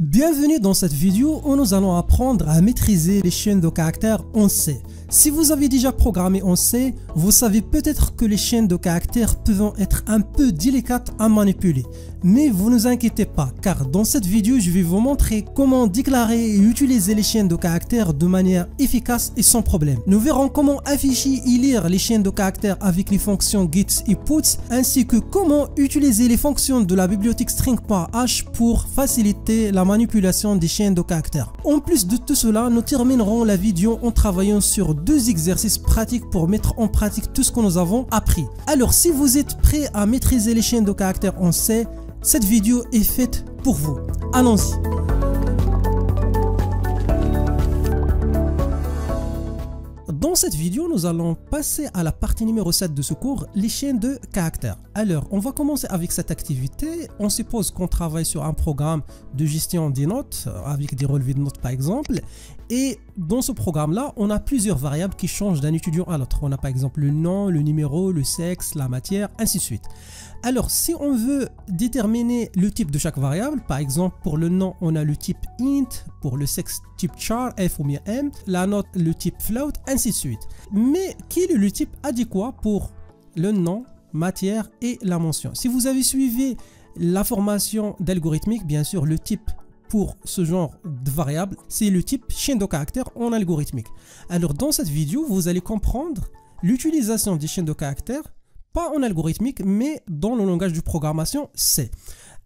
Bienvenue dans cette vidéo où nous allons apprendre à maîtriser les chaînes de caractères en C. Si vous avez déjà programmé en C, vous savez peut-être que les chaînes de caractères peuvent être un peu délicates à manipuler. Mais vous ne vous inquiétez pas, car dans cette vidéo, je vais vous montrer comment déclarer et utiliser les chaînes de caractères de manière efficace et sans problème. Nous verrons comment afficher et lire les chaînes de caractères avec les fonctions get et put, ainsi que comment utiliser les fonctions de la bibliothèque string.h pour faciliter la manipulation des chaînes de caractères. En plus de tout cela, nous terminerons la vidéo en travaillant sur deux exercices pratiques pour mettre en pratique tout ce que nous avons appris. Alors, si vous êtes prêt à maîtriser les chaînes de caractères en C, cette vidéo est faite pour vous. Allons-y. Dans cette vidéo, nous allons passer à la partie numéro 7 de ce cours, les chaînes de caractères. Alors, on va commencer avec cette activité. On suppose qu'on travaille sur un programme de gestion des notes, avec des relevés de notes par exemple. Et dans ce programme-là, on a plusieurs variables qui changent d'un étudiant à l'autre. On a par exemple le nom, le numéro, le sexe, la matière, ainsi de suite. Alors, si on veut déterminer le type de chaque variable, par exemple, pour le nom, on a le type int, pour le sexe, type char, f ou bien m, la note, le type float, ainsi de suite. Mais quel est le type adéquat pour le nom, matière et la mention? Si vous avez suivi la formation d'algorithmique, bien sûr, le type pour ce genre de variable, c'est le type chaîne de caractères en algorithmique. Alors, dans cette vidéo, vous allez comprendre l'utilisation des chaînes de caractères, pas en algorithmique, mais dans le langage de programmation C.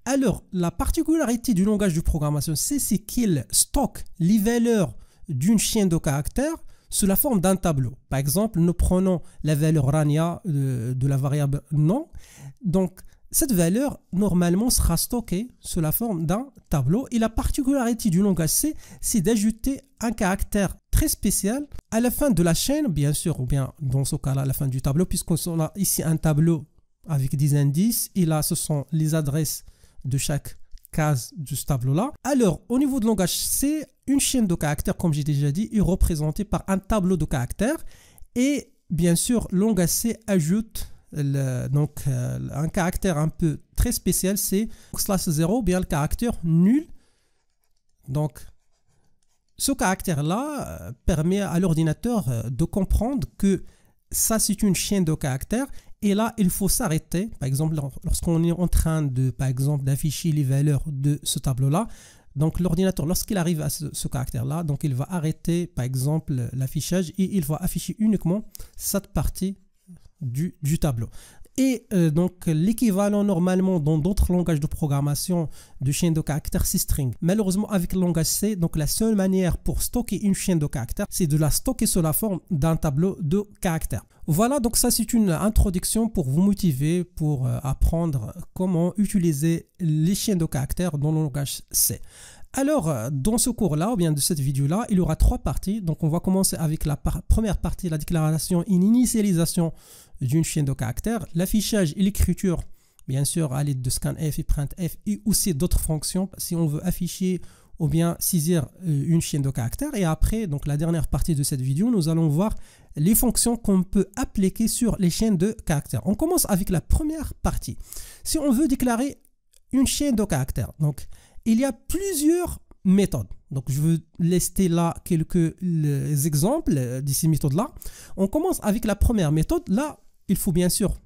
Alors, la particularité du langage de programmation C, c'est qu'il stocke les valeurs d'une chaîne de caractères sous la forme d'un tableau. Par exemple, nous prenons la valeur Rania de la variable nom. Donc, cette valeur, normalement, sera stockée sous la forme d'un tableau. Et la particularité du langage C, c'est d'ajouter un caractère très spécial à la fin de la chaîne, bien sûr, ou bien dans ce cas-là, à la fin du tableau, puisqu'on a ici un tableau avec des indices. Et là, ce sont les adresses de chaque case de ce tableau-là. Alors, au niveau de langage C, une chaîne de caractères, comme j'ai déjà dit, est représentée par un tableau de caractères. Et bien sûr, langage C ajoute un caractère un peu très spécial, c'est /0, bien le caractère nul. Donc, ce caractère-là permet à l'ordinateur de comprendre que ça, c'est une chaîne de caractères. Et là, il faut s'arrêter. Par exemple, lorsqu'on est en train de, par exemple, d'afficher les valeurs de ce tableau-là, donc l'ordinateur, lorsqu'il arrive à ce caractère-là, donc il va arrêter, par exemple, l'affichage et il va afficher uniquement cette partie du tableau. Et donc l'équivalent normalement dans d'autres langages de programmation de chaîne de caractères, c'est string. Malheureusement avec le langage C, donc la seule manière pour stocker une chaîne de caractères, c'est de la stocker sous la forme d'un tableau de caractères. Voilà, donc ça c'est une introduction pour vous motiver pour apprendre comment utiliser les chaînes de caractères dans le langage C. Alors, dans ce cours-là, ou bien de cette vidéo-là, il y aura trois parties. Donc, on va commencer avec la première partie, la déclaration et l'initialisation d'une chaîne de caractères, l'affichage et l'écriture, bien sûr, à l'aide de scanf et printf, et aussi d'autres fonctions, si on veut afficher ou bien saisir une chaîne de caractères. Et après, donc la dernière partie de cette vidéo, nous allons voir les fonctions qu'on peut appliquer sur les chaînes de caractères. On commence avec la première partie. Si on veut déclarer une chaîne de caractères, donc, il y a plusieurs méthodes. Donc, je veux lister là quelques exemples de ces méthodes-là. On commence avec la première méthode. Là, il faut bien sûr,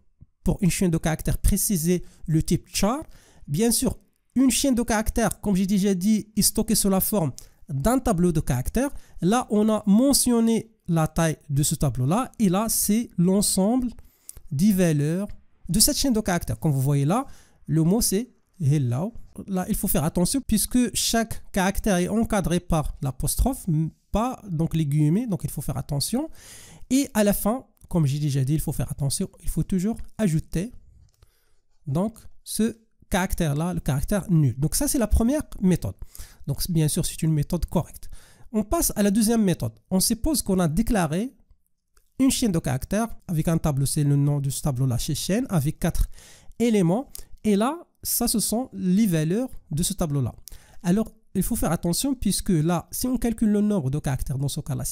pour une chaîne de caractères, préciser le type char. Bien sûr, une chaîne de caractères, comme j'ai déjà dit, est stockée sous la forme d'un tableau de caractères. Là, on a mentionné la taille de ce tableau-là. Et là, c'est l'ensemble des valeurs de cette chaîne de caractères. Comme vous voyez là, le mot c'est hello. Là, il faut faire attention puisque chaque caractère est encadré par l'apostrophe, pas donc les guillemets, donc il faut faire attention. Et à la fin, comme j'ai déjà dit, il faut faire attention, il faut toujours ajouter donc ce caractère-là, le caractère nul. Donc ça, c'est la première méthode. Donc bien sûr, c'est une méthode correcte. On passe à la deuxième méthode. On suppose qu'on a déclaré une chaîne de caractères avec un tableau, c'est le nom de ce tableau-là chez chaîne, avec 4 éléments. Et là, ça, ce sont les valeurs de ce tableau-là. Alors, il faut faire attention puisque là, si on calcule le nombre de caractères, dans ce cas-là,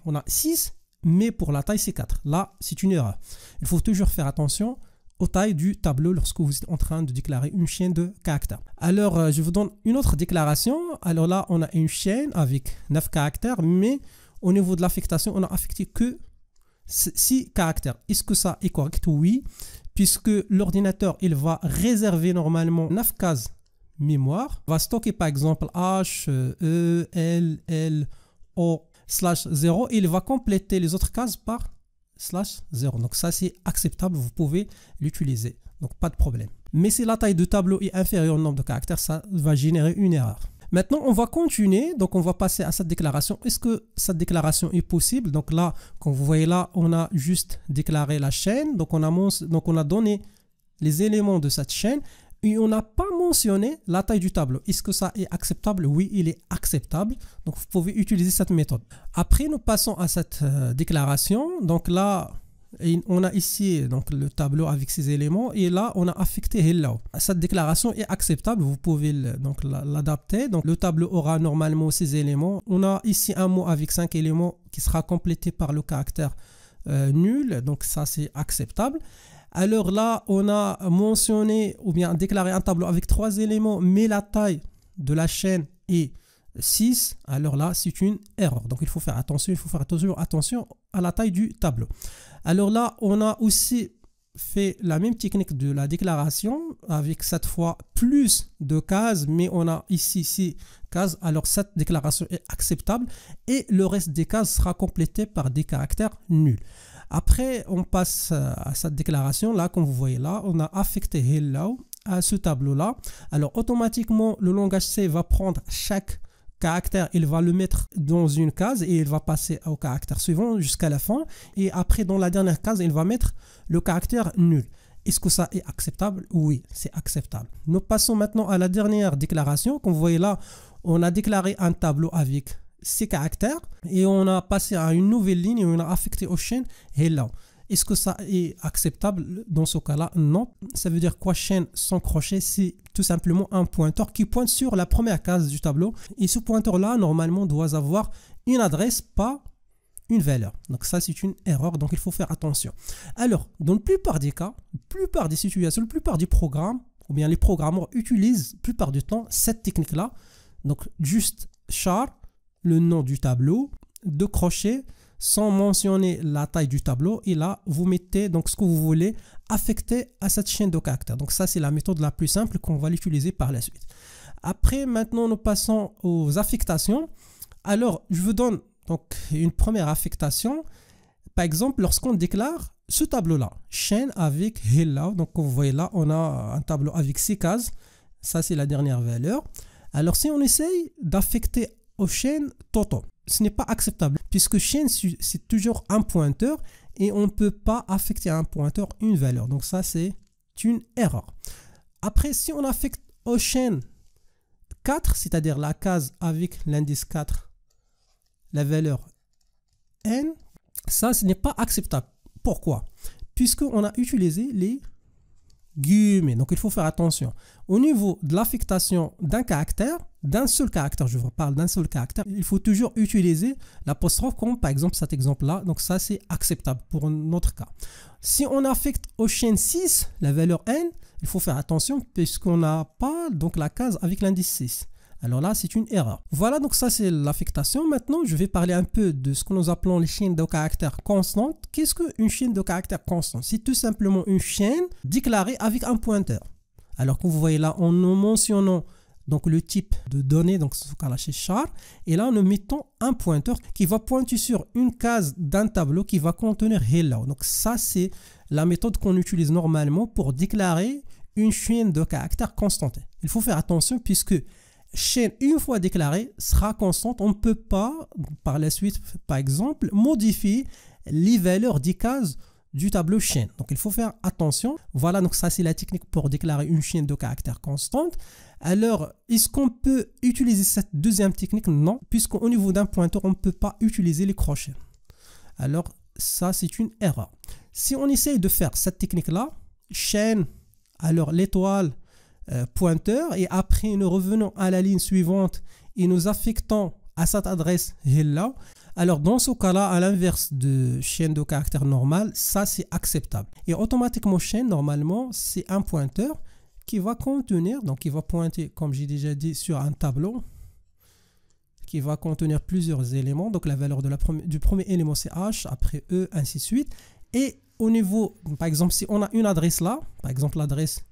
on a 6, mais pour la taille, c'est 4. Là, c'est une erreur. Il faut toujours faire attention aux tailles du tableau lorsque vous êtes en train de déclarer une chaîne de caractères. Alors, je vous donne une autre déclaration. Alors là, on a une chaîne avec 9 caractères, mais au niveau de l'affectation, on a affecté que 6 caractères. Est-ce que ça est correct? Oui, puisque l'ordinateur, il va réserver normalement 9 cases mémoire, va stocker par exemple H, E, L, L, O, /0, et il va compléter les autres cases par /0. Donc ça, c'est acceptable, vous pouvez l'utiliser, donc pas de problème. Mais si la taille du tableau est inférieure au nombre de caractères, ça va générer une erreur. Maintenant, on va continuer, donc on va passer à cette déclaration. Est-ce que cette déclaration est possible? Donc là, comme vous voyez là, on a juste déclaré la chaîne, donc on a donné les éléments de cette chaîne, et on n'a pas mentionné la taille du tableau. Est-ce que ça est acceptable? Oui, il est acceptable. Donc, vous pouvez utiliser cette méthode. Après, nous passons à cette déclaration. Donc là, on a ici donc, le tableau avec ses éléments. Et là, on a affecté hello. Cette déclaration est acceptable. Vous pouvez l'adapter. Donc, le tableau aura normalement ses éléments. On a ici un mot avec 5 éléments qui sera complété par le caractère nul. Donc, ça, c'est acceptable. Alors là, on a mentionné ou bien déclaré un tableau avec 3 éléments, mais la taille de la chaîne est 6. Alors là, c'est une erreur. Donc, il faut faire attention, attention à la taille du tableau. Alors là, on a aussi fait la même technique de la déclaration avec cette fois plus de cases, mais on a ici 6 cases. Alors, cette déclaration est acceptable et le reste des cases sera complété par des caractères nuls. Après, on passe à cette déclaration. Là, comme vous voyez là, on a affecté hello à ce tableau-là. Alors, automatiquement, le langage C va prendre chaque caractère, il va le mettre dans une case et il va passer au caractère suivant jusqu'à la fin. Et après, dans la dernière case, il va mettre le caractère nul. Est-ce que ça est acceptable? Oui, c'est acceptable. Nous passons maintenant à la dernière déclaration. Comme vous voyez là, on a déclaré un tableau avec 6 caractères et on a passé à une nouvelle ligne et on a affecté aux chaînes hello. Est-ce que ça est acceptable? Dans ce cas-là, non. Ça veut dire quoi chaîne sans crochet? C'est tout simplement un pointeur qui pointe sur la première case du tableau. Et ce pointeur-là, normalement, doit avoir une adresse, pas une valeur. Donc ça, c'est une erreur. Donc il faut faire attention. Alors, dans la plupart des cas, la plupart des situations, la plupart des programmes, ou bien les programmeurs utilisent la plupart du temps cette technique-là. Donc juste char, le nom du tableau, de crochet, sans mentionner la taille du tableau, et là vous mettez donc ce que vous voulez affecter à cette chaîne de caractères. Donc ça, c'est la méthode la plus simple qu'on va l'utiliser par la suite. Après, maintenant nous passons aux affectations. Alors je vous donne donc une première affectation. Par exemple, lorsqu'on déclare ce tableau là, chaîne avec hello, donc comme vous voyez là, on a un tableau avec 6 cases. Ça, c'est la dernière valeur. Alors si on essaye d'affecter aux chaînes Toto, ce n'est pas acceptable puisque chaîne, c'est toujours un pointeur et on ne peut pas affecter à un pointeur une valeur. Donc ça, c'est une erreur. Après, si on affecte aux chaînes 4, c'est-à-dire la case avec l'indice 4, la valeur n, ça, ce n'est pas acceptable. Pourquoi? Puisqu'on a utilisé les guillemets. Donc il faut faire attention. Au niveau de l'affectation d'un caractère, d'un seul caractère, je vous parle d'un seul caractère, il faut toujours utiliser l'apostrophe comme par exemple cet exemple-là. Donc ça, c'est acceptable pour notre cas. Si on affecte aux chaînes 6 la valeur n, il faut faire attention puisqu'on n'a pas donc la case avec l'indice 6. Alors là, c'est une erreur. Voilà, donc ça, c'est l'affectation. Maintenant, je vais parler un peu de ce que nous appelons les chaînes de caractères constantes. Qu'est-ce qu'une chaîne de caractères constante? C'est tout simplement une chaîne déclarée avec un pointeur. Alors, comme vous voyez là, en nous mentionnant donc le type de données, donc ce cas-là chez char, et là, nous mettons un pointeur qui va pointer sur une case d'un tableau qui va contenir hello. Donc ça, c'est la méthode qu'on utilise normalement pour déclarer une chaîne de caractères constante. Il faut faire attention puisque chaîne, une fois déclarée, sera constante. On ne peut pas, par la suite, par exemple, modifier les valeurs des cases du tableau chaîne. Donc, il faut faire attention. Voilà, donc ça, c'est la technique pour déclarer une chaîne de caractères constante. Alors, est-ce qu'on peut utiliser cette deuxième technique? Non, puisqu'au niveau d'un pointeur, on ne peut pas utiliser les crochets. Alors, ça, c'est une erreur. Si on essaye de faire cette technique-là, chaîne, alors l'étoile, pointeur, et après nous revenons à la ligne suivante et nous affectons à cette adresse hello. Alors dans ce cas-là, à l'inverse de chaîne de caractères normale, ça c'est acceptable. Et automatiquement chaîne, normalement, c'est un pointeur qui va contenir, donc il va pointer, comme j'ai déjà dit, sur un tableau qui va contenir plusieurs éléments. Donc la valeur du premier élément c'est H, après E, ainsi de suite. Et au niveau, par exemple, si on a une adresse là, par exemple l'adresse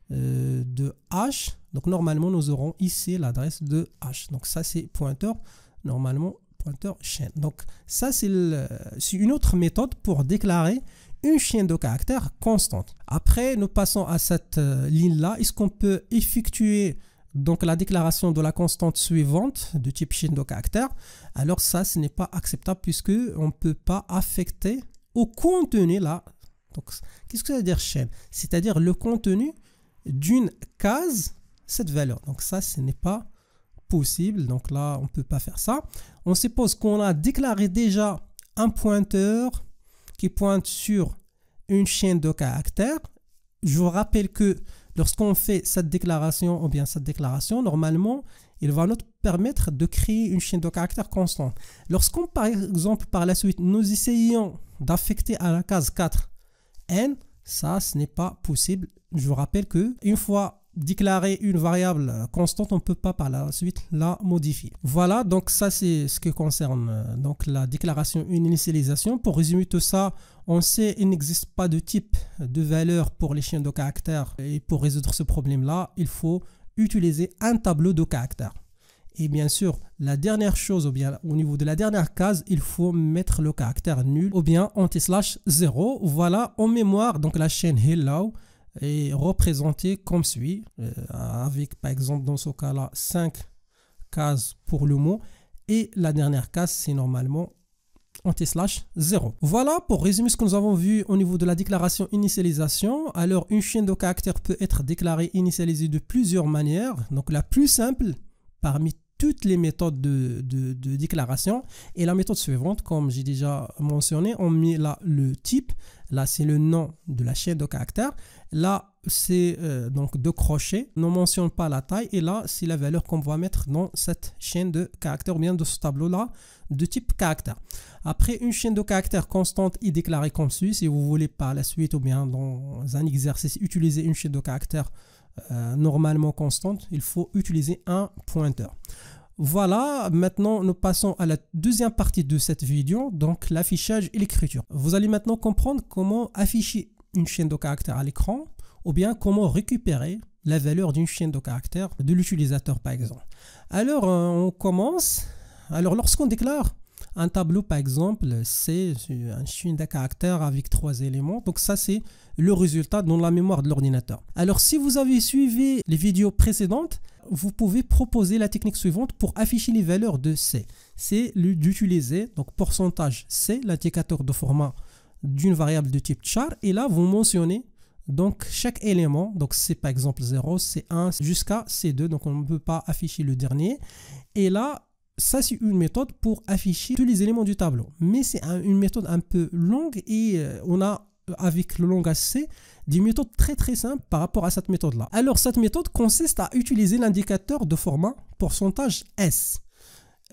de H, donc normalement nous aurons ici l'adresse de H. Donc ça c'est pointeur, normalement pointeur chaîne. Donc ça c'est une autre méthode pour déclarer une chaîne de caractères constante. Après nous passons à cette ligne là. Est-ce qu'on peut effectuer donc la déclaration de la constante suivante de type chaîne de caractères? Alors ça, ce n'est pas acceptable puisque on ne peut pas affecter au contenu là. Donc qu'est-ce que ça veut dire chaîne? C'est-à-dire le contenu d'une case, cette valeur. Donc ça, ce n'est pas possible. Donc là, on ne peut pas faire ça. On suppose qu'on a déclaré déjà un pointeur qui pointe sur une chaîne de caractères. Je vous rappelle que lorsqu'on fait cette déclaration ou bien cette déclaration, normalement, il va nous permettre de créer une chaîne de caractères constante. Lorsqu'on, par exemple, par la suite, nous essayons d'affecter à la case 4 n, ça, ce n'est pas possible. Je vous rappelle que une fois déclarer une variable constante, on ne peut pas par la suite la modifier. Voilà, donc ça c'est ce qui concerne donc la déclaration, une initialisation. Pour résumer tout ça, on sait qu'il n'existe pas de type de valeur pour les chaînes de caractères. Et pour résoudre ce problème-là, il faut utiliser un tableau de caractères. Et bien sûr, la dernière chose, ou bien au niveau de la dernière case, il faut mettre le caractère nul ou bien anti/0. Voilà, en mémoire, donc la chaîne hello est représentée comme suit, avec par exemple dans ce cas-là 5 cases pour le mot, et la dernière case c'est normalement anti/0. Voilà pour résumer ce que nous avons vu au niveau de la déclaration initialisation. Alors une chaîne de caractères peut être déclarée initialisée de plusieurs manières. Donc la plus simple parmi toutes les méthodes de déclaration est la méthode suivante. Comme j'ai déjà mentionné, on met là le type, là c'est le nom de la chaîne de caractères, là c'est donc de crochet, ne mentionne pas la taille, et là c'est la valeur qu'on va mettre dans cette chaîne de caractères ou bien de ce tableau là de type caractère. Après, une chaîne de caractères constante est déclarée comme suit. Si vous voulez par la suite ou bien dans un exercice utiliser une chaîne de caractères normalement constante, il faut utiliser un pointeur. Voilà, maintenant nous passons à la deuxième partie de cette vidéo, donc l'affichage et l'écriture. Vous allez maintenant comprendre comment afficher une chaîne de caractères à l'écran ou bien comment récupérer la valeur d'une chaîne de caractères de l'utilisateur par exemple. Alors on commence. Alors lorsqu'on déclare un tableau par exemple, c'est une chaîne de caractères avec 3 éléments. Donc ça c'est le résultat dans la mémoire de l'ordinateur. Alors si vous avez suivi les vidéos précédentes, vous pouvez proposer la technique suivante pour afficher les valeurs de C. C'est d'utiliser donc pourcentage C, l'indicateur de format d'une variable de type char, et là vous mentionnez donc chaque élément. Donc c'est par exemple 0, C1 jusqu'à C2, donc on ne peut pas afficher le dernier. Et là ça c'est une méthode pour afficher tous les éléments du tableau, mais c'est une méthode un peu longue et on a avec le langage C des méthodes très simples par rapport à cette méthode là. Alors cette méthode consiste à utiliser l'indicateur de format pourcentage S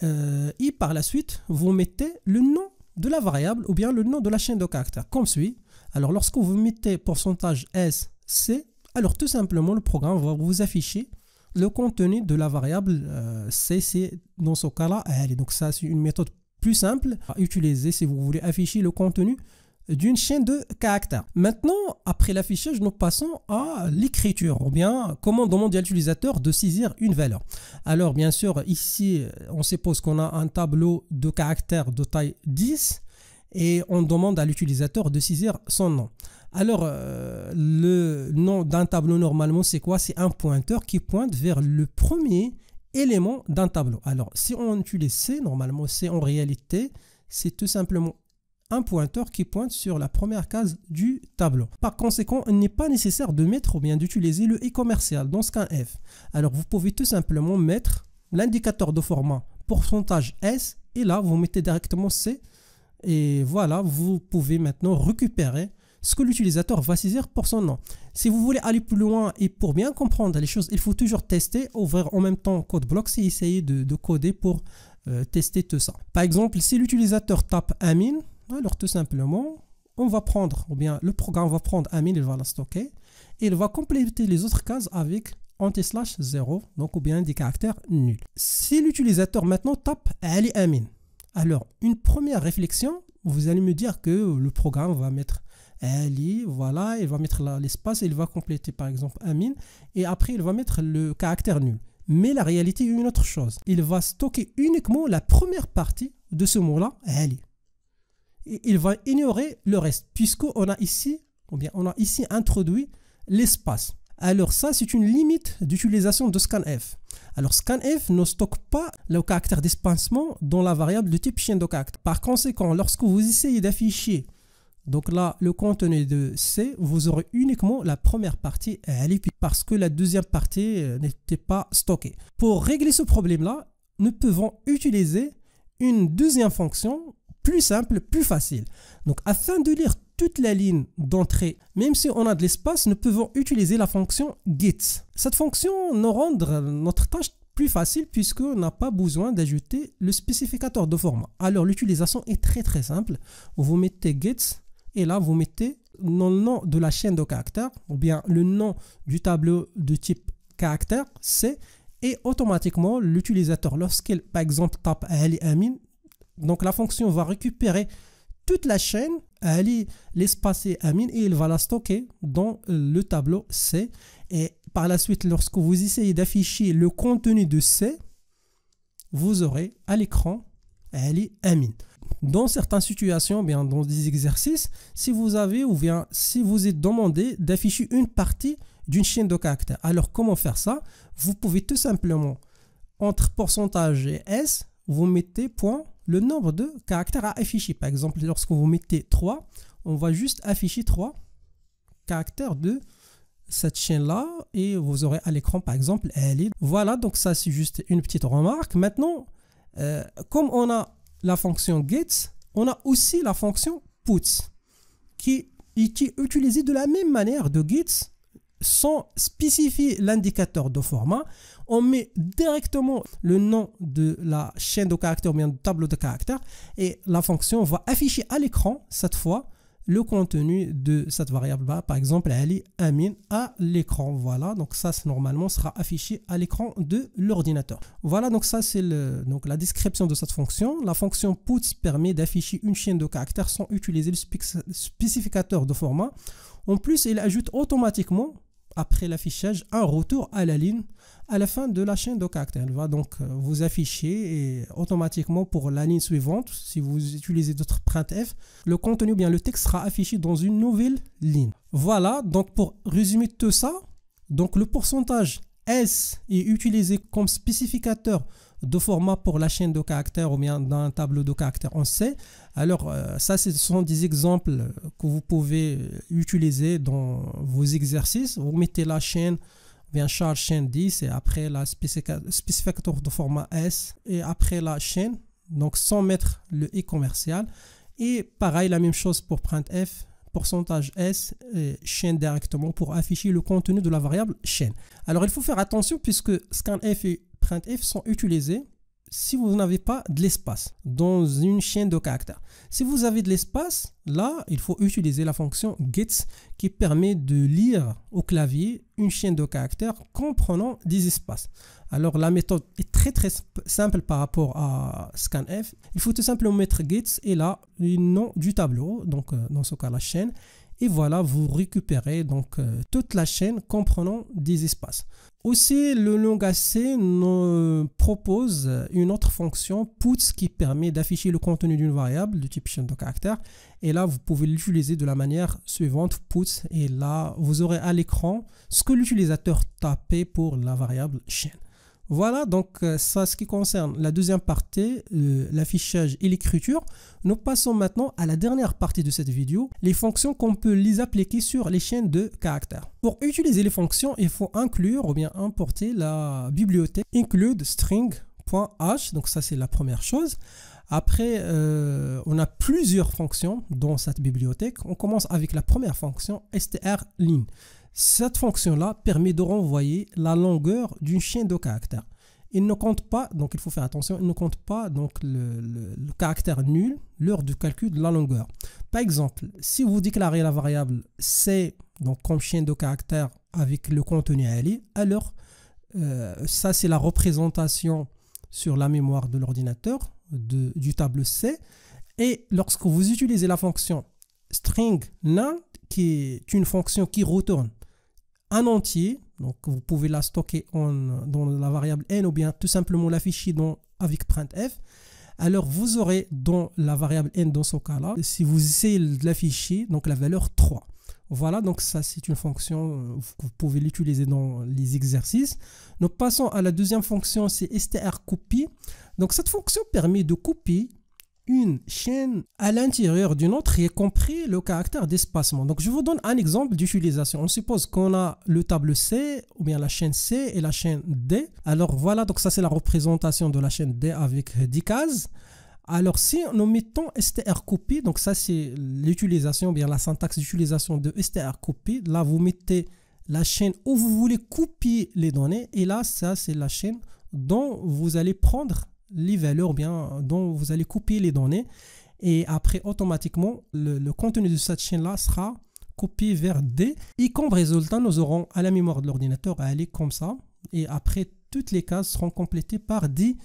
et par la suite vous mettez le nom de la variable ou bien le nom de la chaîne de caractères comme suit. Alors lorsque vous mettez pourcentage S C, alors tout simplement le programme va vous afficher le contenu de la variable C, c'est dans ce cas-là. Donc ça, c'est une méthode plus simple à utiliser si vous voulez afficher le contenu d'une chaîne de caractères. Maintenant, après l'affichage, nous passons à l'écriture, ou bien comment demander à l'utilisateur de saisir une valeur. Alors bien sûr, ici, on suppose qu'on a un tableau de caractères de taille 10 et on demande à l'utilisateur de saisir son nom. Alors, le nom d'un tableau, normalement, c'est quoi? C'est un pointeur qui pointe vers le premier élément d'un tableau. Alors, si on utilise C, normalement, C en réalité, c'est tout simplement un pointeur qui pointe sur la première case du tableau. Par conséquent, il n'est pas nécessaire de mettre ou bien d'utiliser le i commercial dans ce cas F. Alors, vous pouvez tout simplement mettre l'indicateur de format pourcentage S et là, vous mettez directement C et voilà, vous pouvez maintenant récupérer ce que l'utilisateur va saisir pour son nom. Si vous voulez aller plus loin et pour bien comprendre les choses, il faut toujours tester, ouvrir en même temps CodeBlocks et essayer de coder pour tester tout ça. Par exemple, si l'utilisateur tape Amin, alors tout simplement, on va prendre, ou bien le programme va prendre Amin, il va la stocker, et il va compléter les autres cases avec /0, donc ou bien des caractères nuls. Si l'utilisateur maintenant tape Ali Amin, alors une première réflexion, vous allez me dire que le programme va mettre Ali, voilà, il va mettre l'espace, il va compléter par exemple Amin, et après il va mettre le caractère nul. Mais la réalité est une autre chose. Il va stocker uniquement la première partie de ce mot-là, Ali. Et il va ignorer le reste, puisqu'on a ici, ou bien on a ici introduit l'espace. Alors ça, c'est une limite d'utilisation de scanf. Alors scanf ne stocke pas le caractère d'espacement dans la variable de type chaîne de caractères. Par conséquent, lorsque vous essayez d'afficher donc là, le contenu de C, vous aurez uniquement la première partie parce que la deuxième partie n'était pas stockée. Pour régler ce problème-là, nous pouvons utiliser une deuxième fonction plus simple, plus facile. Donc, afin de lire toute la ligne d'entrée, même si on a de l'espace, nous pouvons utiliser la fonction get. Cette fonction nous rend notre tâche plus facile puisqu'on n'a pas besoin d'ajouter le spécificateur de format. Alors, l'utilisation est très simple. Vous mettez get. Et là, vous mettez le nom de la chaîne de caractères ou bien le nom du tableau de type caractère C et automatiquement l'utilisateur, lorsqu'il par exemple tape Ali Amin, donc la fonction va récupérer toute la chaîne Ali, l'espace et Amin et il va la stocker dans le tableau C. Et par la suite, lorsque vous essayez d'afficher le contenu de C, vous aurez à l'écran Ali Amin. Dans certaines situations, bien dans des exercices, si vous avez ou bien si vous êtes demandé d'afficher une partie d'une chaîne de caractères, alors comment faire ça? Vous pouvez tout simplement, entre pourcentage et S, vous mettez point le nombre de caractères à afficher. Par exemple, lorsque vous mettez 3, on va juste afficher 3 caractères de cette chaîne-là et vous aurez à l'écran, par exemple, elle. Voilà, donc ça c'est juste une petite remarque. Maintenant, comme on a la fonction get, on a aussi la fonction puts qui est utilisée de la même manière de get sans spécifier l'indicateur de format. On met directement le nom de la chaîne de caractères ou bien du tableau de caractères et la fonction va afficher à l'écran cette fois le contenu de cette variable là, par exemple Ali Amin à l'écran. Voilà, donc ça normalement sera affiché à l'écran de l'ordinateur. Voilà, donc ça c'est donc la description de cette fonction. La fonction puts permet d'afficher une chaîne de caractères sans utiliser le spécificateur de format. En plus, il ajoute automatiquement après l'affichage un retour à la ligne à la fin de la chaîne de caractères. Elle va donc vous afficher et automatiquement pour la ligne suivante, si vous utilisez d'autres printf, le contenu ou bien le texte sera affiché dans une nouvelle ligne. Voilà, donc pour résumer tout ça, donc le pourcentage S est utilisé comme spécificateur de format pour la chaîne de caractères ou bien dans un tableau de caractères en C. Alors ça, ce sont des exemples que vous pouvez utiliser dans vos exercices. Vous mettez la chaîne, bien charge chaîne 10 et après la spécificateur de format S et après la chaîne, donc sans mettre le i commercial. Et pareil, la même chose pour printf, pourcentage S et chaîne directement pour afficher le contenu de la variable chaîne. Alors il faut faire attention puisque scanf et printf sont utilisés si vous n'avez pas de l'espace dans une chaîne de caractères. Si vous avez de l'espace, là, il faut utiliser la fonction get qui permet de lire au clavier une chaîne de caractères comprenant des espaces. Alors la méthode est très simple par rapport à scanf. Il faut tout simplement mettre get et là le nom du tableau, donc dans ce cas la chaîne. Et voilà, vous récupérez donc toute la chaîne comprenant des espaces. Aussi, le langage C nous propose une autre fonction puts qui permet d'afficher le contenu d'une variable de type chaîne de caractères. Et là, vous pouvez l'utiliser de la manière suivante, puts. Et là, vous aurez à l'écran ce que l'utilisateur tapait pour la variable chaîne. Voilà, donc ça, ce qui concerne la deuxième partie, l'affichage et l'écriture. Nous passons maintenant à la dernière partie de cette vidéo, les fonctions qu'on peut les appliquer sur les chaînes de caractères. Pour utiliser les fonctions, il faut inclure ou bien importer la bibliothèque include string.h, donc ça c'est la première chose. Après, on a plusieurs fonctions dans cette bibliothèque. On commence avec la première fonction strlen. Cette fonction-là permet de renvoyer la longueur d'une chaîne de caractères. il ne compte pas, donc il faut faire attention, il ne compte pas donc le caractère nul, l'heure du calcul de la longueur. Par exemple, si vous déclarez la variable C donc comme chaîne de caractères avec le contenu ali, alors ça c'est la représentation sur la mémoire de l'ordinateur du tableau C. Et lorsque vous utilisez la fonction string none, qui est une fonction qui retourne un entier, donc vous pouvez la stocker dans la variable n ou bien tout simplement l'afficher avec printf. Alors vous aurez dans la variable n dans ce cas-là, si vous essayez de l'afficher, donc la valeur 3. Voilà, donc ça c'est une fonction, vous pouvez l'utiliser dans les exercices. Nous passons à la deuxième fonction, c'est strcopy. Donc cette fonction permet de copier une chaîne à l'intérieur d'une autre, y compris le caractère d'espacement. Donc je vous donne un exemple d'utilisation. On suppose qu'on a le tableau C ou bien la chaîne C et la chaîne D. Alors voilà, donc ça c'est la représentation de la chaîne D avec 10 cases. Alors si nous mettons strcopy, donc ça c'est l'utilisation, ou bien la syntaxe d'utilisation de strcopy. Là vous mettez la chaîne où vous voulez copier les données et là ça c'est la chaîne dont vous allez prendre les valeurs bien dont vous allez copier les données et après automatiquement le contenu de cette chaîne là sera copié vers D et comme résultat nous aurons à la mémoire de l'ordinateur à aller comme ça et après toutes les cases seront complétées par 10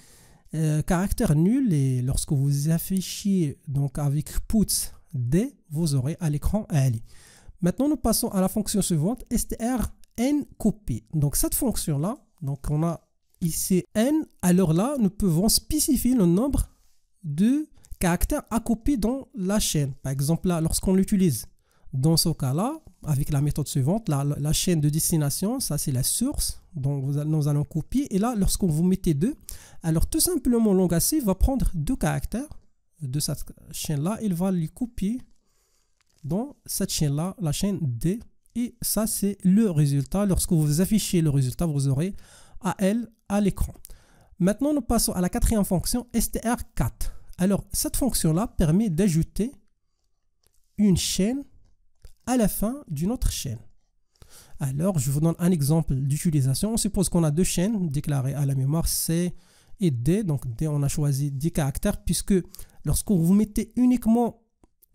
caractères nuls et lorsque vous affichez donc avec puts D vous aurez à l'écran à aller. Maintenant nous passons à la fonction suivante strncopy. Donc cette fonction là, donc on a ici n, alors là nous pouvons spécifier le nombre de caractères à copier dans la chaîne. Par exemple là lorsqu'on l'utilise dans ce cas là avec la méthode suivante, la chaîne de destination, ça c'est la source dont nous allons copier et là lorsqu'on vous mettez 2, alors tout simplement l'ongacé va prendre 2 caractères de cette chaîne là, il va les copier dans cette chaîne là, la chaîne D et ça c'est le résultat. Lorsque vous affichez le résultat vous aurez AL à l'écran. Maintenant, nous passons à la quatrième fonction, str4. Alors, cette fonction-là permet d'ajouter une chaîne à la fin d'une autre chaîne. Alors, je vous donne un exemple d'utilisation. On suppose qu'on a 2 chaînes déclarées à la mémoire C et D. Donc, D, on a choisi 10 caractères puisque lorsque vous mettez uniquement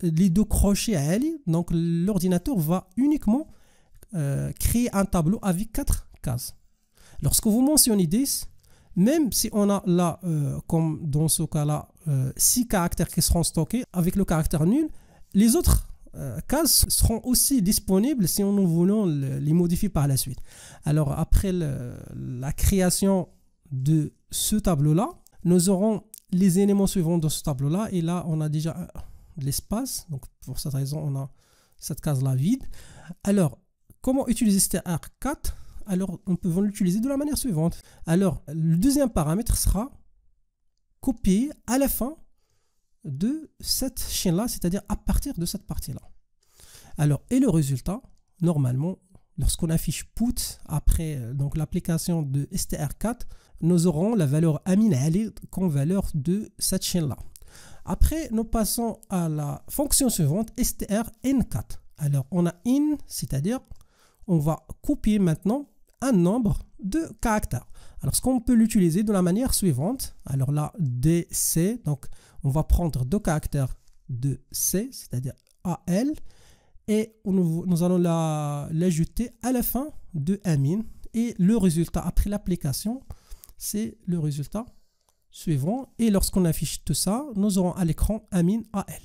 les 2 crochets à Ali, donc l'ordinateur va uniquement créer un tableau avec 4 cases. Lorsque vous mentionnez 10, même si on a là, comme dans ce cas-là, 6 caractères qui seront stockés avec le caractère nul, les autres cases seront aussi disponibles si nous voulons les modifier par la suite. Alors après la création de ce tableau-là, nous aurons les éléments suivants dans ce tableau-là et là on a déjà de l'espace, donc pour cette raison on a cette case-là vide. Alors comment utiliser str4? Alors, nous pouvons l'utiliser de la manière suivante. Alors, le deuxième paramètre sera copié à la fin de cette chaîne-là, c'est-à-dire à partir de cette partie-là. Alors, et le résultat, normalement, lorsqu'on affiche put après donc l'application de str4, nous aurons la valeur Amin Ali comme valeur de cette chaîne-là. Après, nous passons à la fonction suivante, strn4. Alors, on a in, c'est-à-dire on va copier maintenant un nombre de caractères. Alors, ce qu'on peut l'utiliser de la manière suivante. Alors là, DC, donc on va prendre 2 caractères de C, c'est-à-dire AL, et nous allons l'ajouter à la fin de Amin. Et le résultat après l'application, c'est le résultat suivant. Et lorsqu'on affiche tout ça, nous aurons à l'écran Amin AL.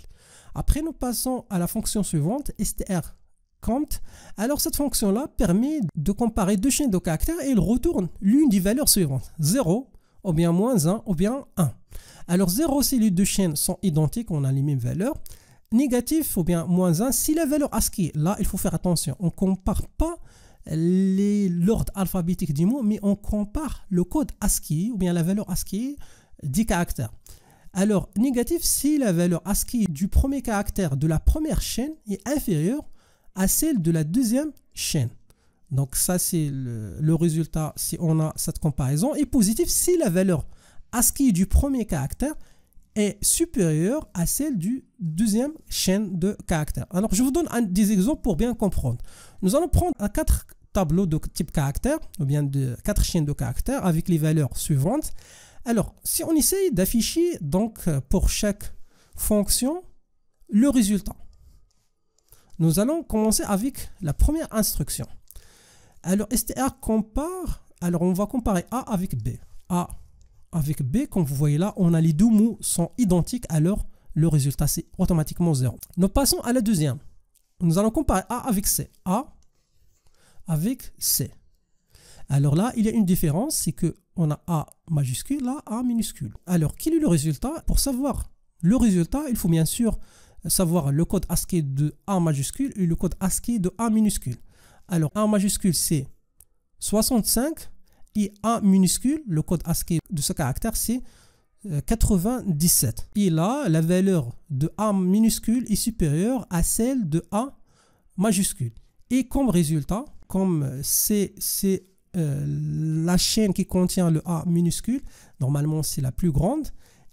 Après, nous passons à la fonction suivante, strcount. Alors cette fonction-là permet de comparer 2 chaînes de caractères et il retourne l'une des valeurs suivantes, 0 ou bien -1 ou bien 1. Alors 0 si les 2 chaînes sont identiques, on a les mêmes valeurs. Négatif ou bien -1 si la valeur ASCII, là il faut faire attention, on ne compare pas l'ordre alphabétique du mot, mais on compare le code ASCII ou bien la valeur ASCII des caractères. Alors négatif si la valeur ASCII du premier caractère de la première chaîne est inférieure à celle de la deuxième chaîne. Donc ça c'est le résultat si on a cette comparaison. Et positif si la valeur ASCII du premier caractère est supérieure à celle du deuxième chaîne de caractères. Alors je vous donne des exemples pour bien comprendre. Nous allons prendre 4 tableau de type caractère, ou bien de 4 chaînes de caractères avec les valeurs suivantes. Alors, si on essaye d'afficher donc pour chaque fonction le résultat, nous allons commencer avec la première instruction. Alors, str compare, alors on va comparer A avec B. A avec B, comme vous voyez là, on a les deux mots sont identiques, alors le résultat c'est automatiquement 0. Nous passons à la deuxième. Nous allons comparer A avec C. A avec C. Alors là, il y a une différence, c'est qu'on a A majuscule, là, A minuscule. Alors, quel est le résultat? Pour savoir le résultat, il faut bien sûr savoir le code ASCII de A majuscule et le code ASCII de A minuscule. Alors, A majuscule, c'est 65 et A minuscule, le code ASCII de ce caractère, c'est 97. Et là, la valeur de A minuscule est supérieure à celle de A majuscule. Et comme résultat, comme c'est la chaîne qui contient le A minuscule, normalement c'est la plus grande,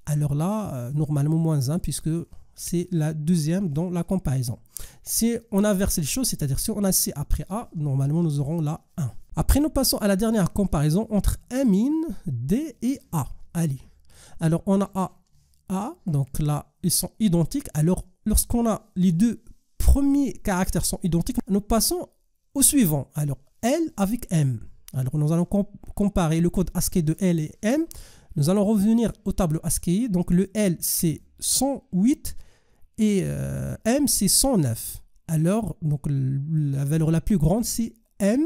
alors là, normalement moins 1, puisque c'est la deuxième dans la comparaison. Si on inverse les choses, c'est-à-dire si on a C après A, normalement nous aurons là 1. Après, nous passons à la dernière comparaison entre A min, D et A. Allez. Alors, on a A, donc là, ils sont identiques. Alors, lorsqu'on a les deux premiers caractères sont identiques, nous passons au suivant. Alors, L avec M. Alors, nous allons comparer le code ASCII de L et M. Nous allons revenir au tableau ASCII. Donc, le L, c'est 108 et M, c'est 109. Alors, donc, la valeur la plus grande, c'est M.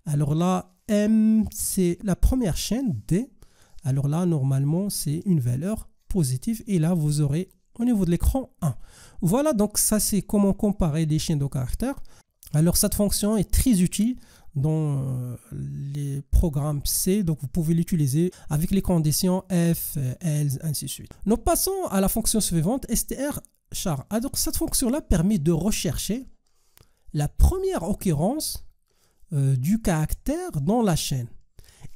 Alors là, M, c'est la première chaîne, D. Alors là, normalement, c'est une valeur positive. Et là, vous aurez au niveau de l'écran 1. Voilà, donc ça, c'est comment comparer des chaînes de caractères. Alors, cette fonction est très utile dans les programmes C. Donc, vous pouvez l'utiliser avec les conditions F, else, ainsi de suite. Nous passons à la fonction suivante, str_char. Alors, cette fonction-là permet de rechercher la première occurrence du caractère dans la chaîne.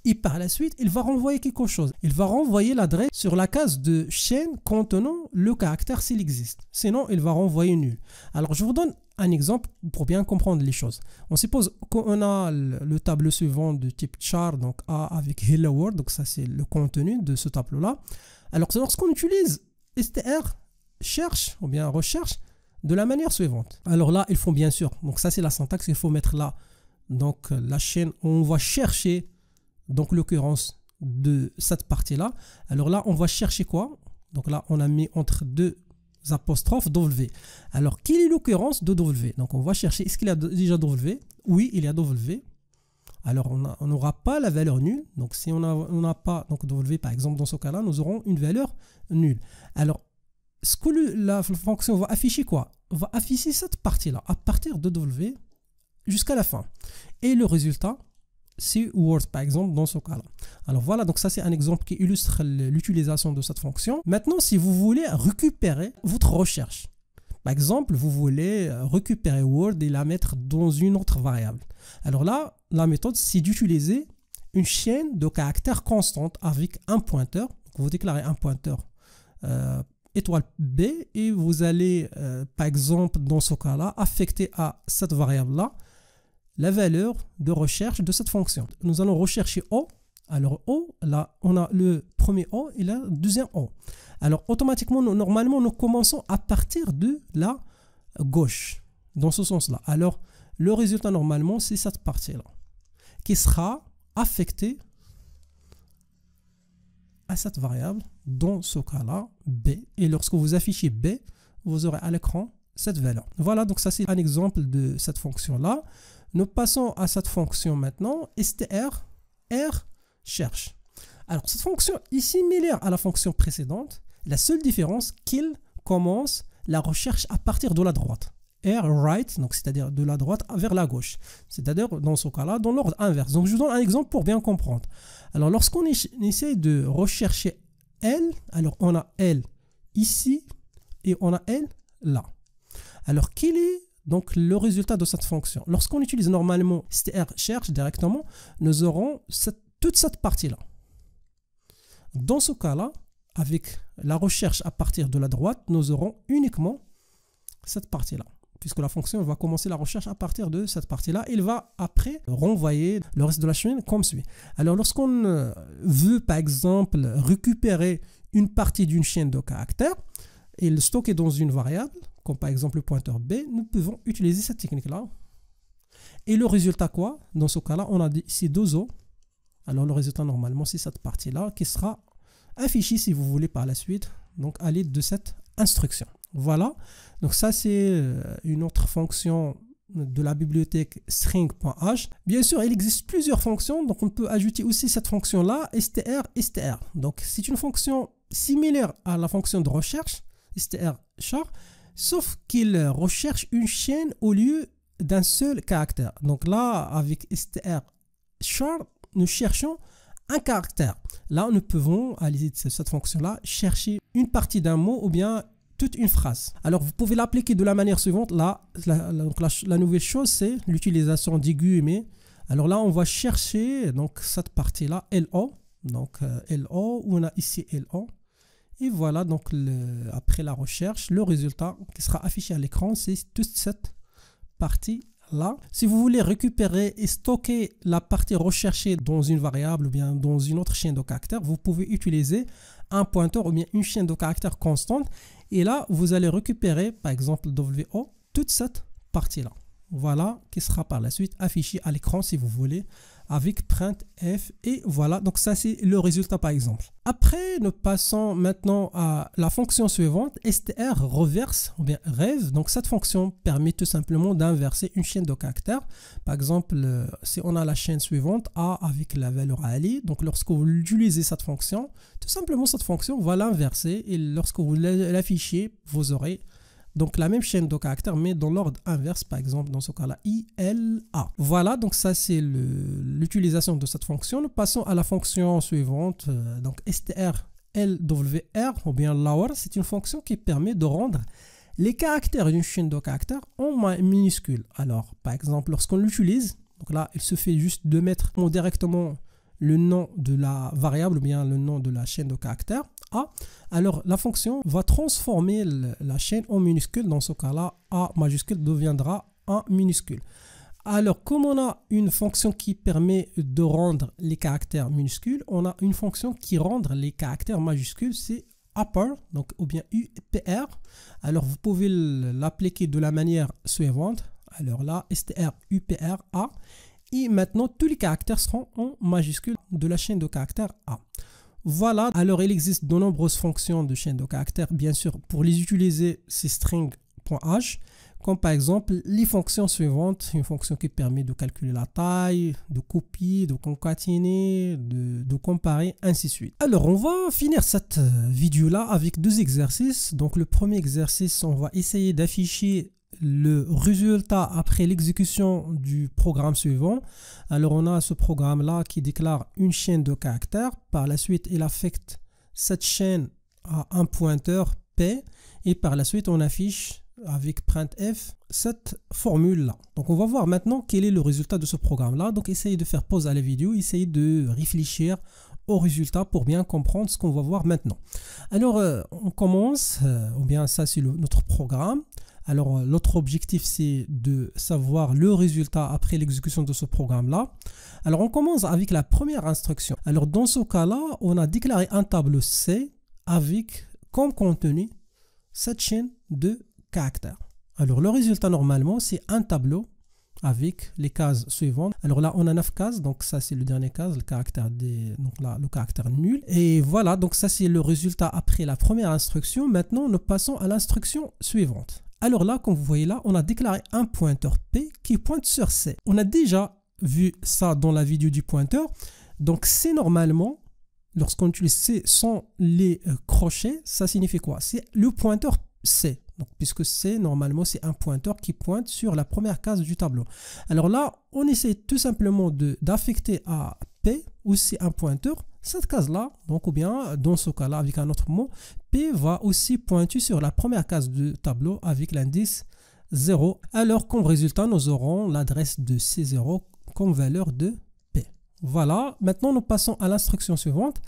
Et par la suite, il va renvoyer quelque chose. Il va renvoyer l'adresse sur la case de chaîne contenant le caractère s'il existe. Sinon, il va renvoyer nul. Alors, je vous donne un exemple pour bien comprendre les choses. On suppose qu'on a le tableau suivant de type char, donc A avec hello world. Donc, ça, c'est le contenu de ce tableau-là. Alors, lorsqu'on utilise str cherche ou bien recherche de la manière suivante. Alors là, il faut bien sûr, donc ça, c'est la syntaxe, il faut mettre là. Donc, la chaîne, on va chercher donc l'occurrence de cette partie-là. Alors là, on va chercher quoi? Donc là, on a mis entre deux apostrophes W. Alors, quelle est l'occurrence de W? Donc, on va chercher, est-ce qu'il y a déjà W? Oui, il y a W. Alors, on n'aura pas la valeur nulle. Donc, si on n'a pas donc W, par exemple, dans ce cas-là, nous aurons une valeur nulle. Alors, ce que la fonction va afficher quoi? Va afficher cette partie-là, à partir de W jusqu'à la fin. Et le résultat, c'est Word, par exemple, dans ce cas-là. Alors voilà, donc ça c'est un exemple qui illustre l'utilisation de cette fonction. Maintenant, si vous voulez récupérer votre recherche, par exemple, vous voulez récupérer Word et la mettre dans une autre variable. Alors là, la méthode, c'est d'utiliser une chaîne de caractères constante avec un pointeur. Donc vous déclarez un pointeur étoile B et vous allez, par exemple, dans ce cas-là, affecter à cette variable-là la valeur de recherche de cette fonction. Nous allons rechercher O. Alors O, là, on a le premier O et le deuxième O. Alors automatiquement, normalement, nous commençons à partir de la gauche, dans ce sens-là. Alors le résultat, normalement, c'est cette partie-là, qui sera affectée à cette variable, dans ce cas-là, B. Et lorsque vous affichez B, vous aurez à l'écran cette valeur. Voilà, donc ça c'est un exemple de cette fonction-là. Nous passons à cette fonction maintenant, str cherche. Alors, cette fonction est similaire à la fonction précédente. La seule différence qu'il commence la recherche à partir de la droite. right, donc c'est-à-dire de la droite vers la gauche. C'est-à-dire, dans ce cas-là, dans l'ordre inverse. Donc, je vous donne un exemple pour bien comprendre. Alors, lorsqu'on essaie de rechercher L, alors on a L ici et on a L là. Alors, quel est donc le résultat de cette fonction? Lorsqu'on utilise normalement str cherche directement, nous aurons toute cette partie-là. Dans ce cas-là, avec la recherche à partir de la droite, nous aurons uniquement cette partie-là. puisque la fonction va commencer la recherche à partir de cette partie-là. Il va après renvoyer le reste de la chaîne comme suit. Alors lorsqu'on veut par exemple récupérer une partie d'une chaîne de caractères et le stocker dans une variable, comme par exemple le pointeur B, nous pouvons utiliser cette technique-là. Et le résultat quoi? Dans ce cas-là, on a ici 2O. Alors le résultat normalement c'est cette partie-là qui sera affichée si vous voulez par la suite, donc à l'aide de cette instruction. Voilà, donc ça c'est une autre fonction de la bibliothèque string.h. Bien sûr, il existe plusieurs fonctions, donc on peut ajouter aussi cette fonction-là, str. Donc c'est une fonction similaire à la fonction de recherche, str-char, sauf qu'il recherche une chaîne au lieu d'un seul caractère. Donc là, avec str-char, nous cherchons un caractère. Là, nous pouvons, à l'aide de cette fonction-là, chercher une partie d'un mot ou bien toute une phrase. Alors, vous pouvez l'appliquer de la manière suivante. Là, la nouvelle chose, c'est l'utilisation d'aigu mais. Alors là, on va chercher donc cette partie-là, LO. Donc, LO, on a ici LO. Et voilà, donc après la recherche, le résultat qui sera affiché à l'écran, c'est toute cette partie-là. Si vous voulez récupérer et stocker la partie recherchée dans une variable ou bien dans une autre chaîne de caractères, vous pouvez utiliser un pointeur ou bien une chaîne de caractères constante. Et là, vous allez récupérer, par exemple, WO, toute cette partie-là. Voilà, qui sera par la suite affichée à l'écran si vous voulez, avec printf. Et voilà, donc ça c'est le résultat par exemple. Après, nous passons maintenant à la fonction suivante, str reverse ou bien rev. Donc cette fonction permet tout simplement d'inverser une chaîne de caractères. Par exemple, si on a la chaîne suivante, A avec la valeur Ali, donc lorsque vous utilisez cette fonction, tout simplement cette fonction va l'inverser et lorsque vous l'affichez, vous aurez donc la même chaîne de caractères mais dans l'ordre inverse, par exemple dans ce cas-là ILA. Voilà, donc ça c'est l'utilisation de cette fonction. Nous passons à la fonction suivante, donc strLWR ou bien lower. C'est une fonction qui permet de rendre les caractères d'une chaîne de caractères en minuscules. Alors par exemple lorsqu'on l'utilise, donc là il suffit juste de mettre directement le nom de la variable ou bien le nom de la chaîne de caractères A. Alors la fonction va transformer la chaîne en minuscule. Dans ce cas-là, A majuscule deviendra A minuscule. Alors comme on a une fonction qui permet de rendre les caractères minuscules, on a une fonction qui rend les caractères majuscules, c'est upper, donc ou bien UPR. Alors vous pouvez l'appliquer de la manière suivante. Alors là, str UPR A. Et maintenant, tous les caractères seront en majuscule de la chaîne de caractères A. Voilà, alors il existe de nombreuses fonctions de chaîne de caractères. Bien sûr, pour les utiliser, c'est string.h, comme par exemple les fonctions suivantes. Une fonction qui permet de calculer la taille, de copier, de concaténer, de comparer, ainsi de suite. Alors, on va finir cette vidéo-là avec deux exercices. Donc, le premier exercice, on va essayer d'afficher le résultat après l'exécution du programme suivant. Alors on a ce programme là qui déclare une chaîne de caractères. Par la suite il affecte cette chaîne à un pointeur P et par la suite on affiche avec printf cette formule là. Donc on va voir maintenant quel est le résultat de ce programme là. Donc essayez de faire pause à la vidéo, essayez de réfléchir au résultat pour bien comprendre ce qu'on va voir maintenant. Alors on commence, ou bien ça c'est notre programme. Alors, l'autre objectif, c'est de savoir le résultat après l'exécution de ce programme-là. Alors, on commence avec la première instruction. Alors, dans ce cas-là, on a déclaré un tableau C avec comme contenu cette chaîne de caractères. Alors, le résultat, normalement, c'est un tableau avec les cases suivantes. Alors là, on a 9 cases. Donc, ça, c'est le dernier case, le caractère donc là, le caractère nul. Et voilà, donc ça, c'est le résultat après la première instruction. Maintenant, nous passons à l'instruction suivante. Alors là, comme vous voyez là, on a déclaré un pointeur P qui pointe sur C. On a déjà vu ça dans la vidéo du pointeur. Donc C normalement, lorsqu'on utilise C sans les crochets, ça signifie quoi? C'est le pointeur C. Donc, puisque C normalement c'est un pointeur qui pointe sur la première case du tableau. Alors là, on essaie tout simplement d'affecter à P aussi un pointeur cette case-là, donc ou bien dans ce cas-là avec un autre mot, P va aussi pointer sur la première case du tableau avec l'indice 0. Alors comme résultat, nous aurons l'adresse de C0 comme valeur de P. Voilà, maintenant nous passons à l'instruction suivante.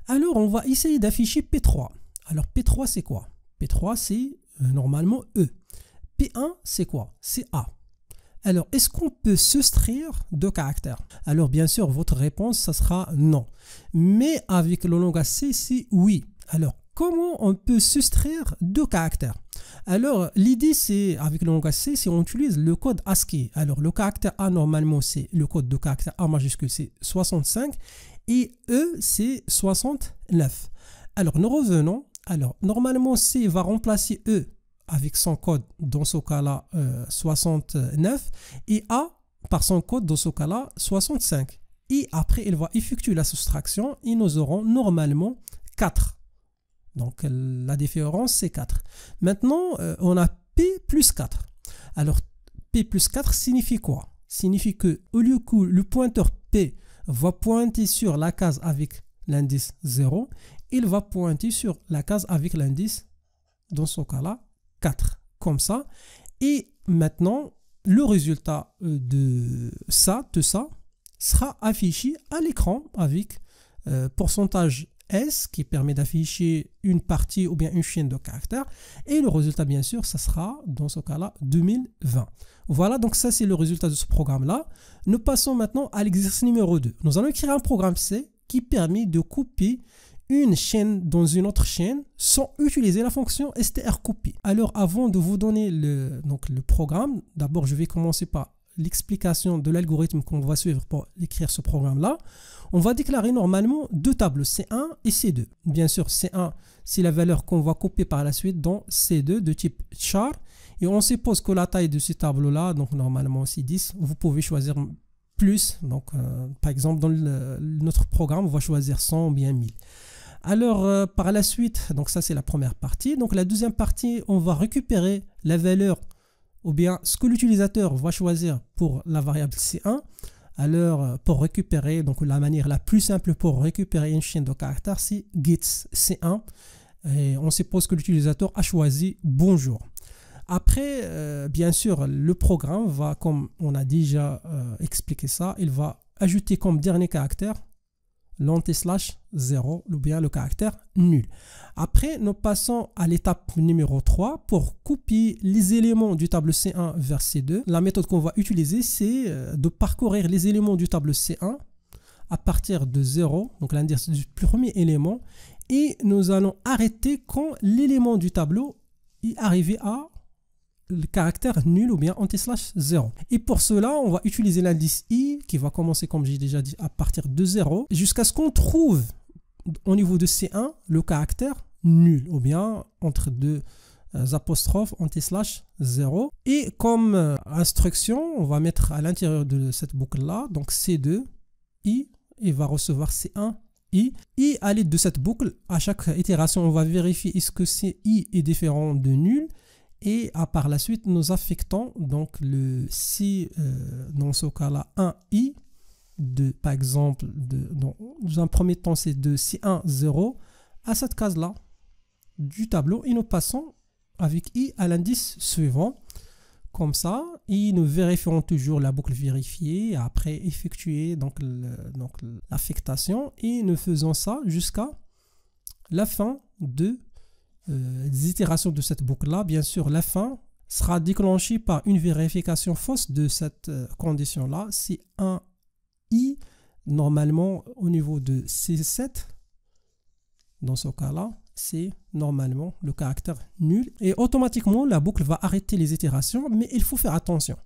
Alors on va essayer d'afficher P3. Alors P3 c'est quoi? P3 c'est normalement E. P1, c'est quoi? C'est A. Alors, est-ce qu'on peut soustraire 2 caractères? Alors, bien sûr, votre réponse, ça sera non. Mais avec le langage C, c'est oui. Alors, comment on peut soustraire 2 caractères? Alors, l'idée, c'est, avec le langage C, c'est on utilise le code ASCII. Alors, le caractère A, normalement, c'est le code de caractère A majuscule, c'est 65. Et E, c'est 69. Alors, nous revenons. Alors, normalement, C va remplacer E avec son code, dans ce cas-là, 69, et A par son code, dans ce cas-là, 65. Et après, il va effectuer la soustraction et nous aurons normalement 4. Donc, la différence, c'est 4. Maintenant, on a P plus 4. Alors, P plus 4 signifie quoi? Signifie que au lieu que le pointeur P va pointer sur la case avec l'indice 0, il va pointer sur la case avec l'indice, dans ce cas-là, 4, comme ça. Et maintenant, le résultat de ça sera affiché à l'écran avec pourcentage S qui permet d'afficher une partie ou bien une chaîne de caractères. Et le résultat, bien sûr, ça sera dans ce cas-là 2020. Voilà, donc ça c'est le résultat de ce programme-là. Nous passons maintenant à l'exercice numéro 2. Nous allons écrire un programme C qui permet de couper une chaîne dans une autre chaîne sans utiliser la fonction strcopy. Alors avant de vous donner le programme, d'abord je vais commencer par l'explication de l'algorithme qu'on va suivre pour écrire ce programme-là. On va déclarer normalement 2 tableaux, C1 et C2. Bien sûr, C1, c'est la valeur qu'on va copier par la suite dans C2 de type char. Et on suppose que la taille de ce tableau-là, donc normalement c'est 10, vous pouvez choisir plus. Donc par exemple, dans notre programme, on va choisir 100 ou bien 1000. Alors, par la suite, donc ça c'est la première partie. Donc la deuxième partie, on va récupérer la valeur ou bien ce que l'utilisateur va choisir pour la variable C1. Alors, pour récupérer, donc la manière la plus simple pour récupérer une chaîne de caractères, c'est gets C1. Et on suppose que l'utilisateur a choisi bonjour. Après, bien sûr, le programme va, comme on a déjà expliqué ça, il va ajouter comme dernier caractère l'anti/0 ou bien le caractère nul. Après, nous passons à l'étape numéro 3 pour copier les éléments du tableau C1 vers C2. La méthode qu'on va utiliser, c'est de parcourir les éléments du tableau C1 à partir de 0, donc l'indice du premier élément, et nous allons arrêter quand l'élément du tableau est arrivé à le caractère nul ou bien anti/0. Et pour cela, on va utiliser l'indice i qui va commencer, comme j'ai déjà dit, à partir de 0 jusqu'à ce qu'on trouve au niveau de C1 le caractère nul ou bien entre deux apostrophes anti/0. Et comme instruction, on va mettre à l'intérieur de cette boucle-là, donc C2, i, et va recevoir C1, i. Et à l'aide de cette boucle, à chaque itération, on va vérifier est-ce que C i est différent de nul. Et par la suite, nous affectons donc le C, dans ce cas-là, 1i, par exemple, dans un premier temps, c'est de C1, 0, à cette case-là du tableau. Et nous passons avec i à l'indice suivant, comme ça. Et nous vérifierons toujours la boucle vérifiée, après effectuer donc l'affectation. Et nous faisons ça jusqu'à la fin des itérations de cette boucle-là. Bien sûr, la fin sera déclenchée par une vérification fausse de cette condition-là. C'est 1i, normalement au niveau de C7. Dans ce cas-là, c'est normalement le caractère nul. Et automatiquement, la boucle va arrêter les itérations, mais il faut faire attention.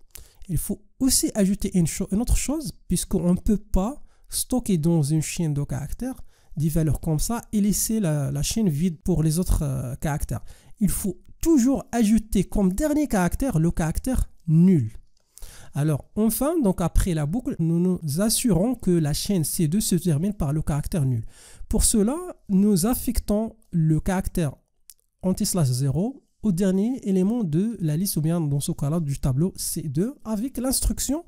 Il faut aussi ajouter une autre chose, puisqu'on ne peut pas stocker dans une chaîne de caractères des valeurs comme ça et laisser la chaîne vide pour les autres caractères. Il faut toujours ajouter comme dernier caractère le caractère nul. Alors enfin, donc après la boucle, nous nous assurons que la chaîne C2 se termine par le caractère nul. Pour cela, nous affectons le caractère anti/0 au dernier élément de la liste ou bien dans ce cas-là du tableau C2 avec l'instruction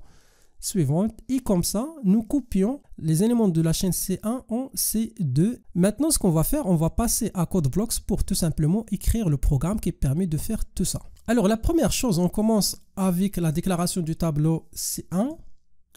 suivante, et comme ça nous copions les éléments de la chaîne C1 en C2. Maintenant, ce qu'on va faire, on va passer à CodeBlocks pour tout simplement écrire le programme qui permet de faire tout ça. Alors la première chose, on commence avec la déclaration du tableau C1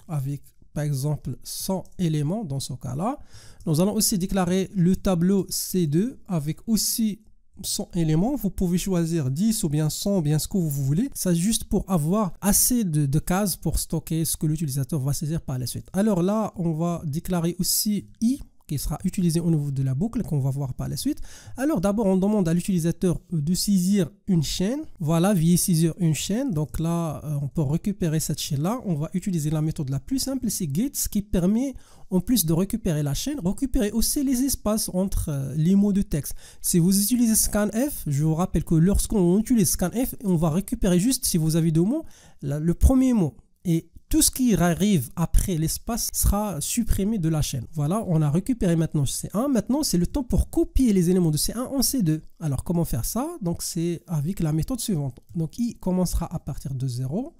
avec par exemple 100 éléments. Dans ce cas là, nous allons aussi déclarer le tableau C2 avec aussi 100 éléments, vous pouvez choisir 10 ou bien 100 ou bien ce que vous voulez. C'est juste pour avoir assez de cases pour stocker ce que l'utilisateur va saisir par la suite. Alors là, on va déclarer aussi i qui sera utilisé au niveau de la boucle qu'on va voir par la suite. Alors d'abord, on demande à l'utilisateur de saisir une chaîne. Voilà, veuillez saisir une chaîne. Donc là, on peut récupérer cette chaîne-là. On va utiliser la méthode la plus simple, c'est get, ce qui permet, en plus de récupérer la chaîne, récupérer aussi les espaces entre les mots de texte. Si vous utilisez scanf, je vous rappelle que lorsqu'on utilise scanf, on va récupérer juste, si vous avez deux mots, le premier mot. Et tout ce qui arrive après l'espace sera supprimé de la chaîne. Voilà, on a récupéré maintenant C1. Maintenant, c'est le temps pour copier les éléments de C1 en C2. Alors, comment faire ça? Donc, c'est avec la méthode suivante. Donc, I commencera à partir de 0.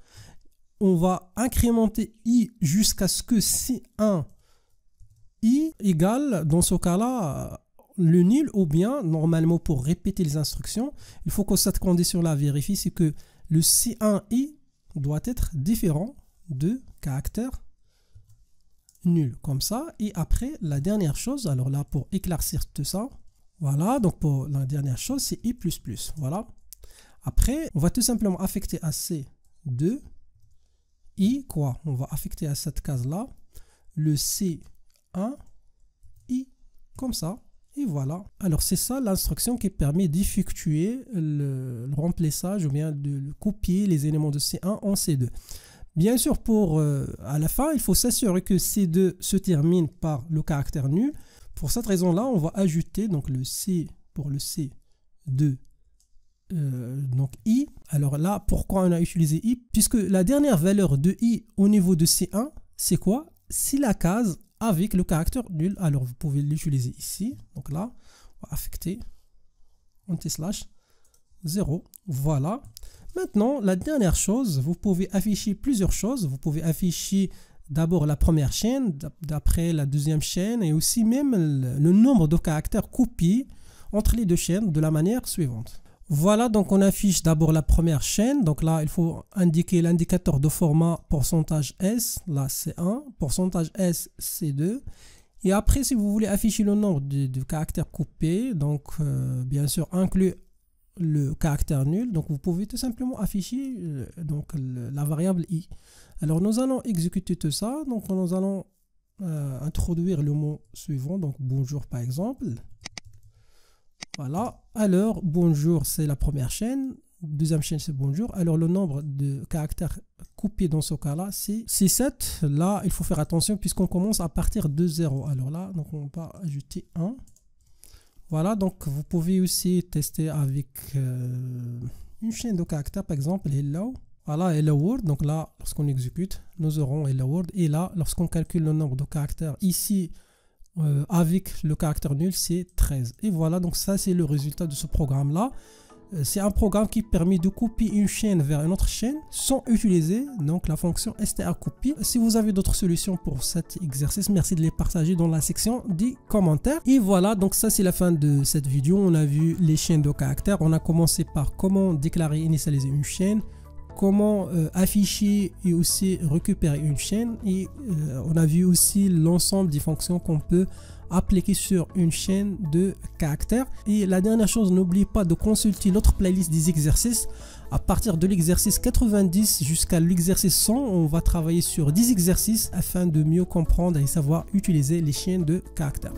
On va incrémenter I jusqu'à ce que C1 I égale, dans ce cas-là, le nul, ou bien, normalement, pour répéter les instructions, il faut que cette condition-là vérifie, c'est que le C1I doit être différent de caractère nul, comme ça. Et après, la dernière chose, alors là, pour éclaircir tout ça, voilà, donc pour la dernière chose, c'est I++, voilà. Après, on va tout simplement affecter à C2, I, quoi? On va affecter à cette case-là, le C1, I, comme ça. Et voilà. Alors, c'est ça l'instruction qui permet d'effectuer le remplissage ou bien de copier les éléments de C1 en C2. Bien sûr, à la fin, il faut s'assurer que C2 se termine par le caractère nul. Pour cette raison-là, on va ajouter donc le C pour le C2, donc I. Alors là, pourquoi on a utilisé I? Puisque la dernière valeur de I au niveau de C1, c'est quoi? C'est la case avec le caractère nul. Alors, vous pouvez l'utiliser ici. Donc là, on va affecter anti-slash 0. Voilà. Maintenant, la dernière chose, vous pouvez afficher plusieurs choses. Vous pouvez afficher d'abord la première chaîne, d'après la deuxième chaîne, et aussi même le nombre de caractères copiés entre les deux chaînes de la manière suivante. Voilà, donc on affiche d'abord la première chaîne. Donc là, il faut indiquer l'indicateur de format %S, là c'est 1, %S c'est 2. Et après, si vous voulez afficher le nombre de caractères copiés, donc bien sûr inclus le caractère nul, donc vous pouvez tout simplement afficher la variable i. Alors nous allons exécuter tout ça, donc nous allons introduire le mot suivant, donc bonjour par exemple. Voilà, alors bonjour c'est la première chaîne, deuxième chaîne c'est bonjour. Alors le nombre de caractères copiés dans ce cas là c'est 7. Là il faut faire attention puisqu'on commence à partir de 0. Alors là donc on va ajouter 1. Voilà, donc vous pouvez aussi tester avec une chaîne de caractères, par exemple hello. Voilà, hello world. Donc là, lorsqu'on exécute, nous aurons hello world. Et là, lorsqu'on calcule le nombre de caractères ici, avec le caractère nul, c'est 13. Et voilà, donc ça, c'est le résultat de ce programme-là. C'est un programme qui permet de copier une chaîne vers une autre chaîne sans utiliser donc la fonction strcopy. Si vous avez d'autres solutions pour cet exercice, merci de les partager dans la section des commentaires. Et voilà, donc ça c'est la fin de cette vidéo. On a vu les chaînes de caractères. On a commencé par comment déclarer et initialiser une chaîne, comment afficher et aussi récupérer une chaîne, et on a vu aussi l'ensemble des fonctions qu'on peut appliquer sur une chaîne de caractères. Et la dernière chose, n'oubliez pas de consulter l'autre playlist des exercices. À partir de l'exercice 90 jusqu'à l'exercice 100, on va travailler sur 10 exercices afin de mieux comprendre et savoir utiliser les chaînes de caractères.